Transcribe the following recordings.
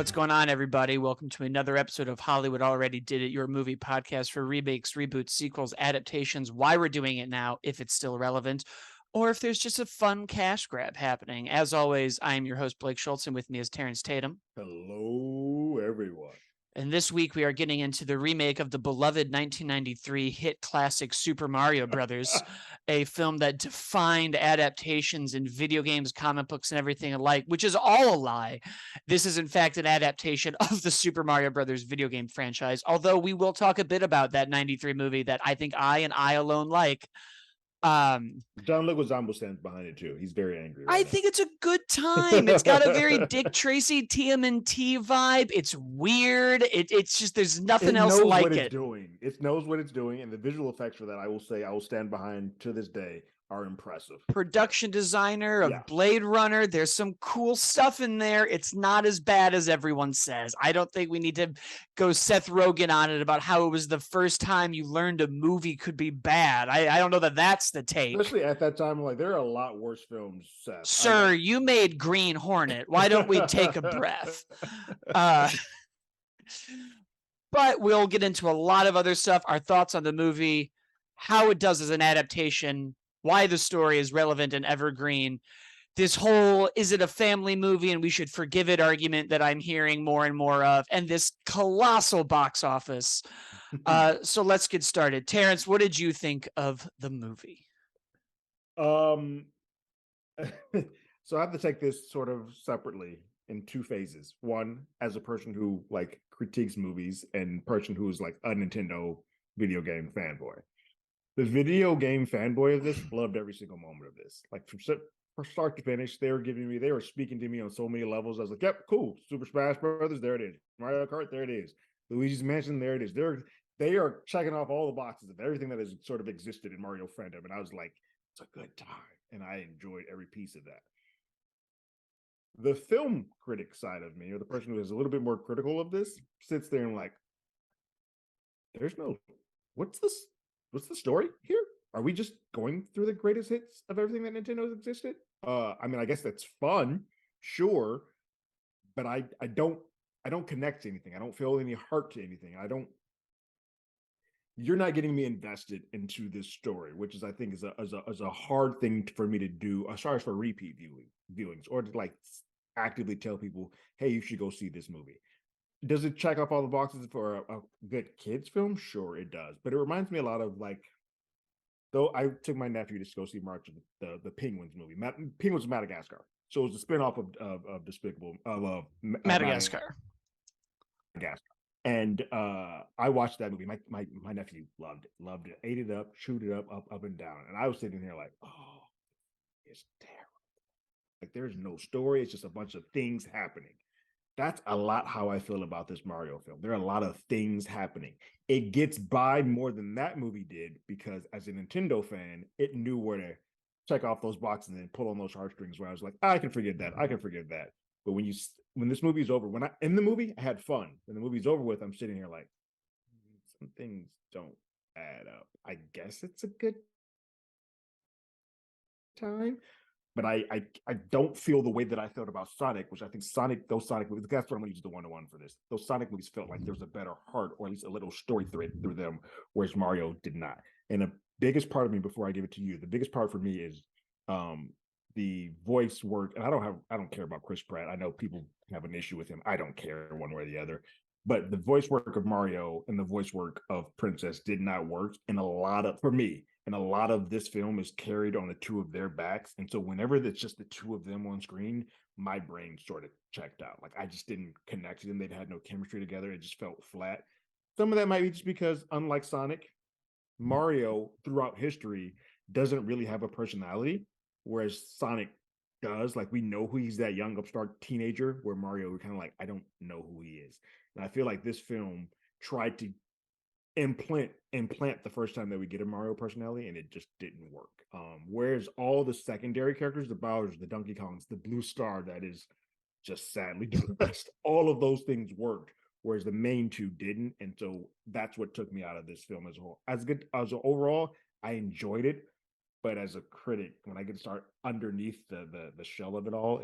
What's going on, everybody? Welcome to another episode of Hollywood Already Did It, your movie podcast for remakes, reboots, sequels, adaptations, why we're doing it now, if it's still relevant, or if there's just a fun cash grab happening. As always, I am your host, Blake Schultz, and with me is Terrence Tatum. Hello, everyone. And this week we are getting into the remake of the beloved 1993 hit classic Super Mario Brothers, a film that defined adaptations in video games, comic books, and everything alike, which is all a lie. This is in fact an adaptation of the Super Mario Brothers video game franchise, although we will talk a bit about that 93 movie that I think I alone like. John Leguizamo stands behind it too. He's very angry. I think it's a good time. It's got a very Dick Tracy TMNT vibe. It's weird. It's just there's nothing else like what it. It's doing. It knows what it's doing, and the visual effects for that, I will say, I will stand behind to this day, are impressive. Production designer of Blade Runner. There's some cool stuff in there. It's not as bad as everyone says. I don't think we need to go Seth Rogen on it about how it was the first time you learned a movie could be bad. I don't know that that's the take. Especially at that time, like there are a lot worse films, Seth. Sir, you made Green Hornet. Why don't we take a breath? But we'll get into a lot of other stuff, our thoughts on the movie, how it does as an adaptation, why the story is relevant and evergreen. This whole, is it a family movie and we should forgive it argument that I'm hearing more and more of, and this colossal box office. So let's get started. Terrence, what did you think of the movie? So I have to take this sort of separately in two phases. One, as a person who like critiques movies and person who is like a Nintendo video game fanboy. The video game fanboy of this loved every single moment of this. Like from start to finish, they were speaking to me on so many levels. I was like, yep, cool. Super Smash Brothers, there it is. Mario Kart, there it is. Luigi's Mansion, there it is. They are checking off all the boxes of everything that has sort of existed in Mario fandom. And I was like, it's a good time. And I enjoyed every piece of that. The film critic side of me, or the person who is a little bit more critical of this, sits there and like, what's the story here? Are we just going through the greatest hits of everything that Nintendo's existed? I mean, I guess that's fun, sure, but I don't connect to anything. I don't feel any heart to anything. You're not getting me invested into this story, which is I think is a hard thing for me to do as far as for repeat viewings, or to like actively tell people, hey, you should go see this movie. Does it check off all the boxes for a good kids film? Sure, it does. But it reminds me a lot of like, though I took my nephew to go see March of the Penguins movie, Penguins of Madagascar. So it was a spinoff of Despicable of Madagascar. And I watched that movie. My nephew loved it, ate it up, chewed it up and down. And I was sitting here like, oh, it's terrible. Like there's no story. It's just a bunch of things happening. That's a lot how I feel about this Mario film. There are a lot of things happening. It gets by more than that movie did because as a Nintendo fan, it knew where to check off those boxes and pull on those heartstrings where I was like, I can forget that. But when this movie is over, when I in the movie, I had fun. When the movie's over with, I'm sitting here like, some things don't add up. I guess it's a good time. But I don't feel the way that I felt about Sonic, which I think those Sonic movies, that's what I'm going to use the one-to-one for this. Those Sonic movies felt like there was a better heart or at least a little story thread through them, whereas Mario did not. And the biggest part of me, before I give it to you, the biggest part for me is the voice work. And I don't care about Chris Pratt. I know people have an issue with him. I don't care one way or the other. But the voice work of Mario and the voice work of Princess did not work for me. And a lot of this film is carried on the two of their backs. And so whenever it's just the two of them on screen, my brain sort of checked out. Like I just didn't connect to them. They'd had no chemistry together. It just felt flat. Some of that might be just because, unlike Sonic, Mario throughout history doesn't really have a personality, whereas Sonic does. Like we know who he's, that young upstart teenager, where Mario, we're kind of like, I don't know who he is. And I feel like this film tried to implant the first time that we get a Mario personality, and it just didn't work. Whereas all the secondary characters, the Bowsers, the Donkey Kongs, the Blue Star that is just sadly depressed, all of those things worked, whereas the main two didn't. And so that's what took me out of this film as a whole. As overall, I enjoyed it, but as a critic, when I get to start underneath the shell of it all,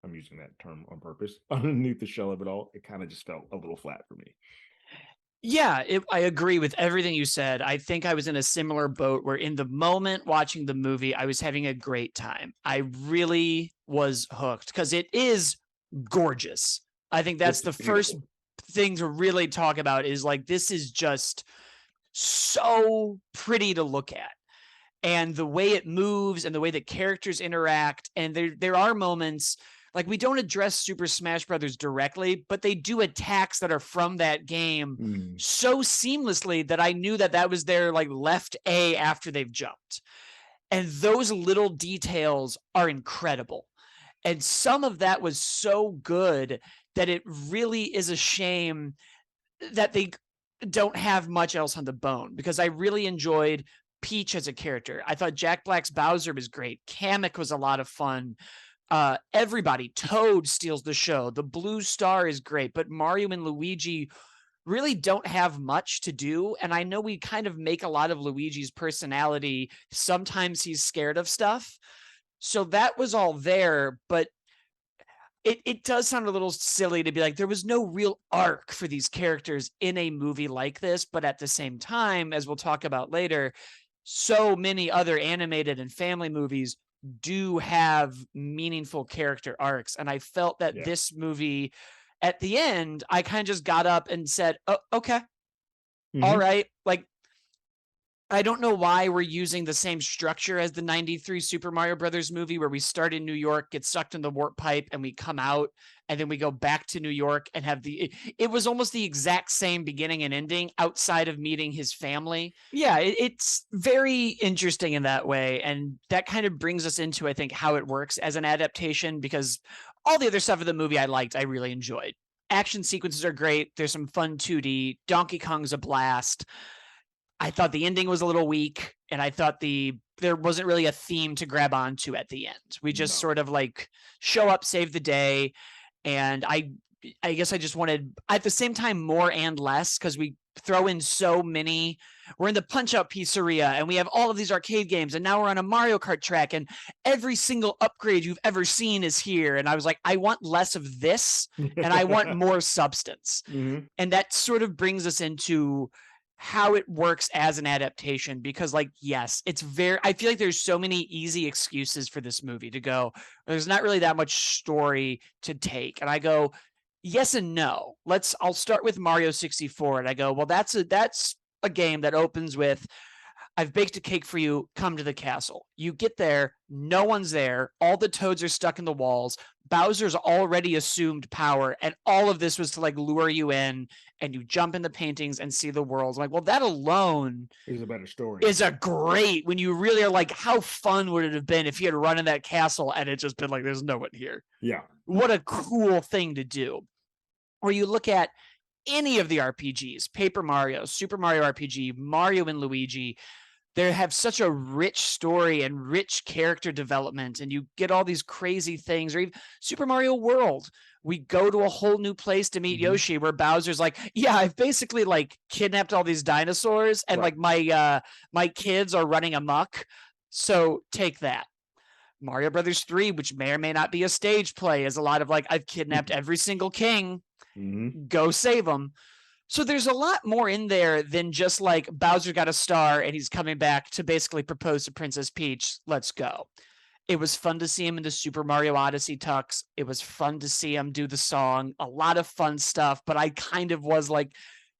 I'm using that term on purpose, underneath the shell of it all, it kind of just felt a little flat for me. Yeah, I agree with everything you said. I think I was in a similar boat where in the moment watching the movie, I was having a great time. I really was hooked because it is gorgeous. I think that's It's the first beautiful. thing to really talk about is like, this is just so pretty to look at. And the way it moves and the way that characters interact. And there are moments like we don't address Super Smash Brothers directly, but they do attacks that are from that game so seamlessly that I knew that that was their like left A after they've jumped. And those little details are incredible. And some of that was so good that it really is a shame that they don't have much else on the bone, because I really enjoyed Peach as a character. I thought Jack Black's Bowser was great. Kamek was a lot of fun. Everybody, Toad steals the show. The Blue Star is great, but Mario and Luigi really don't have much to do. And I know we kind of make a lot of Luigi's personality. Sometimes he's scared of stuff. So that was all there, but it does sound a little silly to be like, there was no real arc for these characters in a movie like this. But at the same time, as we'll talk about later, so many other animated and family movies do have meaningful character arcs. And I felt that this movie, at the end, I kind of just got up and said, oh, okay, all right. Like, I don't know why we're using the same structure as the 93 Super Mario Brothers movie, where we start in New York, get sucked in the warp pipe, and we come out, and then we go back to New York and have it was almost the exact same beginning and ending outside of meeting his family. Yeah, it's very interesting in that way. And that kind of brings us into, I think, how it works as an adaptation, because all the other stuff of the movie I liked, I really enjoyed. Action sequences are great. There's some fun 2D. Donkey Kong's a blast. I thought the ending was a little weak, and I thought there wasn't really a theme to grab onto at the end. We just sort of like show up, save the day, and I guess I just wanted, at the same time, more and less, because we throw in so many. We're in the Punch-Out Pizzeria, and we have all of these arcade games, and now we're on a Mario Kart track, and every single upgrade you've ever seen is here. And I was like, I want less of this, and I want more substance. And that sort of brings us into how it works as an adaptation, because like, yes, it's very, I feel like there's so many easy excuses for this movie to go, there's not really that much story to take. And I go, yes and no. I'll start with Mario 64. And I go, well, that's a game that opens with, I've baked a cake for you, come to the castle. You get there, no one's there, all the toads are stuck in the walls, Bowser's already assumed power, and all of this was to like lure you in, and you jump in the paintings and see the worlds. I'm like, well, that alone is a better story. Is a great, when you really are like, how fun would it have been if you had run in that castle and it just been like, there's no one here. Yeah. What a cool thing to do. Or you look at any of the RPGs, Paper Mario, Super Mario RPG, Mario and Luigi, they have such a rich story and rich character development, and you get all these crazy things. Or even Super Mario World, we go to a whole new place to meet Yoshi, where Bowser's like, yeah, I've basically like kidnapped all these dinosaurs, and like my kids are running amok, so take that. Mario Brothers 3, which may or may not be a stage play, is a lot of like, I've kidnapped every single king, go save them. So there's a lot more in there than just like Bowser got a star and he's coming back to basically propose to Princess Peach. Let's go. It was fun to see him in the Super Mario Odyssey tux. It was fun to see him do the song. A lot of fun stuff, but I kind of was like,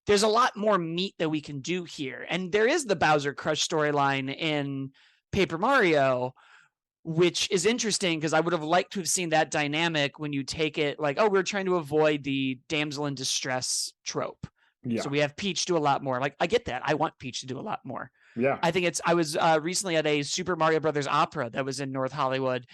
there's a lot more meat that we can do here. And there is the Bowser Crush storyline in Paper Mario, which is interesting because I would have liked to have seen that dynamic when you take it like, oh, we're trying to avoid the damsel in distress trope. Yeah. So we have Peach do a lot more. Like, I get that. I want Peach to do a lot more. Yeah. I think I was recently at a Super Mario Brothers opera that was in North Hollywood,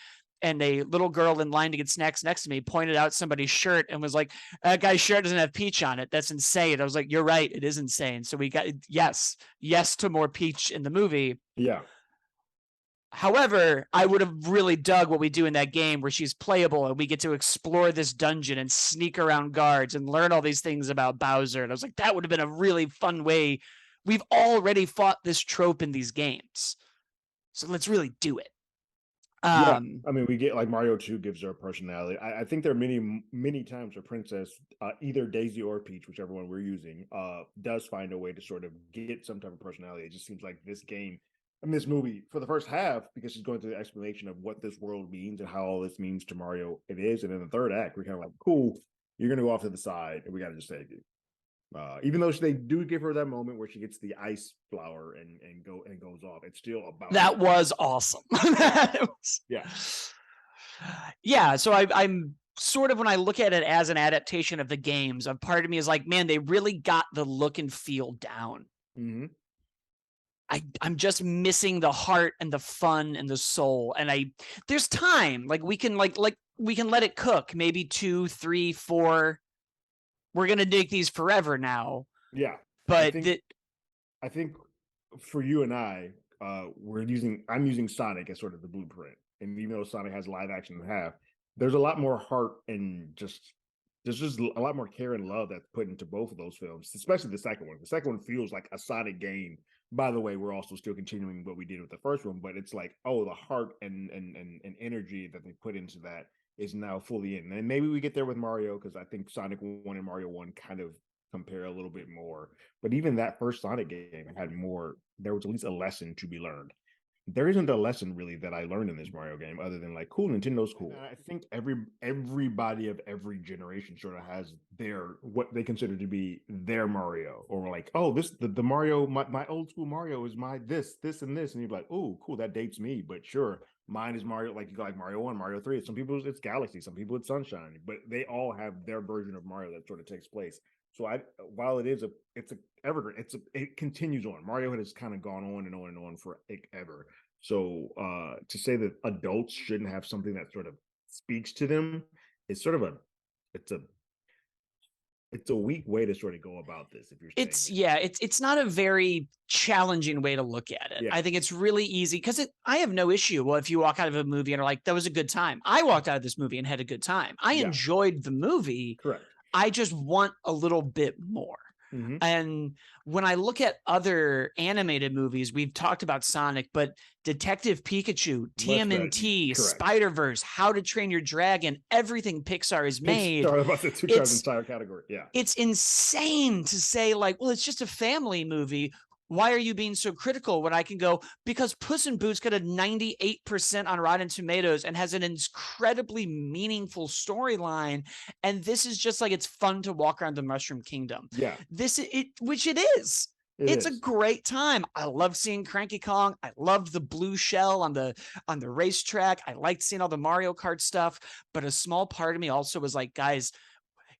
and a little girl in line to get snacks next to me pointed out somebody's shirt and was like, that guy's shirt doesn't have Peach on it. That's insane. I was like, you're right. It is insane. So we got, yes to more Peach in the movie. Yeah. However, I would have really dug what we do in that game where she's playable and we get to explore this dungeon and sneak around guards and learn all these things about Bowser. And I was like, that would have been a really fun way. We've already fought this trope in these games, so let's really do it. Yeah, I mean, we get like Mario 2 gives her a personality. I think there are many times where Princess, either Daisy or Peach, whichever one we're using, does find a way to sort of get some type of personality. It just seems like this game, I mean, this movie for the first half, because she's going through the explanation of what this world means and how all this means to Mario, it is. And in the third act, we're kind of like, cool, you're going to go off to the side, and we got to just save you. Even though they do give her that moment where she gets the ice flower and goes off, it's still about that was awesome. Yeah. Yeah. So I'm sort of, when I look at it as an adaptation of the games, a part of me is like, man, they really got the look and feel down. Mm-hmm. I'm just missing the heart and the fun and the soul. And there's time, like we can we can let it cook, maybe 2, 3, 4. We're gonna dig these forever now. Yeah, but I think for you and I'm using Sonic as sort of the blueprint, and even though Sonic has live action in half, there's a lot more heart and there's just a lot more care and love that's put into both of those films, especially the second one. The second one feels like a Sonic game. By the way, we're also still continuing what we did with the first one, but it's like, oh, the heart and energy that they put into that is now fully in. And maybe we get there with Mario, because I think Sonic 1 and Mario 1 kind of compare a little bit more. But even that first Sonic game had more, there was at least a lesson to be learned. There isn't a lesson really that I learned in this Mario game other than like, cool, Nintendo's cool. And I think everybody of every generation sort of has their, what they consider to be their Mario, or like, oh, the Mario, my old school Mario is my this and this, and you're like, oh, cool, that dates me, but sure, mine is Mario, like you got like Mario 1, Mario 3. Some people it's Galaxy, some people it's Sunshine, but they all have their version of Mario that sort of takes place. So while it's a evergreen, it continues on. Mario has kind of gone on and on and on for ever. So to say that adults shouldn't have something that sort of speaks to them is sort of it's a weak way to sort of go about this. If you're saying it's not a very challenging way to look at it. Yeah. I think it's really easy, because I have no issue. Well, if you walk out of a movie and are like, that was a good time. I walked out of this movie and had a good time. I enjoyed the movie. Correct. I just want a little bit more. Mm-hmm. And when I look at other animated movies, we've talked about Sonic, but Detective Pikachu, TMNT, Spider-Verse, How to Train Your Dragon, everything Pixar has made. It's entire category. Yeah. It's insane to say like, well, it's just a family movie. Why are you being so critical when I can go, because Puss in Boots got a 98% on Rotten Tomatoes and has an incredibly meaningful storyline. And this is just like, it's fun to walk around the Mushroom Kingdom. Yeah. Which it is. It's a great time. I love seeing Cranky Kong. I loved the blue shell on the racetrack. I liked seeing all the Mario Kart stuff. But a small part of me also was like, guys,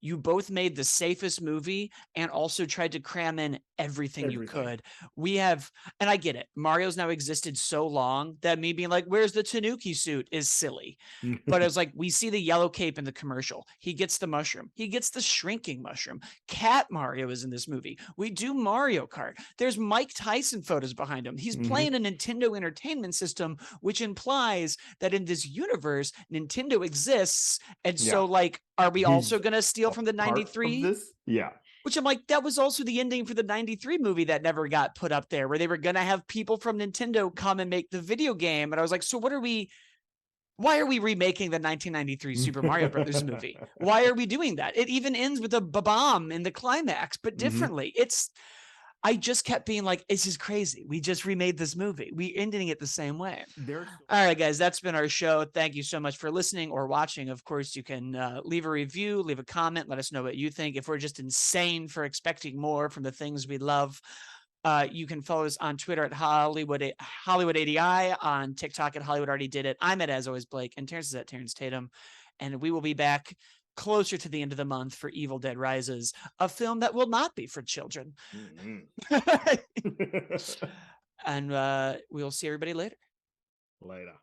you both made the safest movie and also tried to cram in everything you could. We have, and I get it, Mario's now existed so long that me being like, where's the Tanuki suit is silly. But it was like, we see the yellow cape in the commercial. He gets the mushroom. He gets the shrinking mushroom. Cat Mario is in this movie. We do Mario Kart. There's Mike Tyson photos behind him. He's playing a Nintendo Entertainment System, which implies that in this universe, Nintendo exists. And so like, are we also going to steal from the 93? Yeah. Which I'm like, that was also the ending for the 93 movie that never got put up there, where they were going to have people from Nintendo come and make the video game. And I was like, so why are we remaking the 1993 Super Mario Brothers movie? Why are we doing that? It even ends with a bomb in the climax, but differently. I just kept being like, this is crazy. We just remade this movie. We ending it the same way. All right, guys, that's been our show. Thank you so much for listening or watching. Of course, you can leave a review, leave a comment, let us know what you think. If we're just insane for expecting more from the things we love, you can follow us on Twitter at Hollywood80i, on TikTok at Hollywood Already Did It. I'm at As Always Blake, and Terrence is at Terrence Tatum. And we will be back closer to the end of the month for Evil Dead Rises, a film that will not be for children. And we'll see everybody later. Later.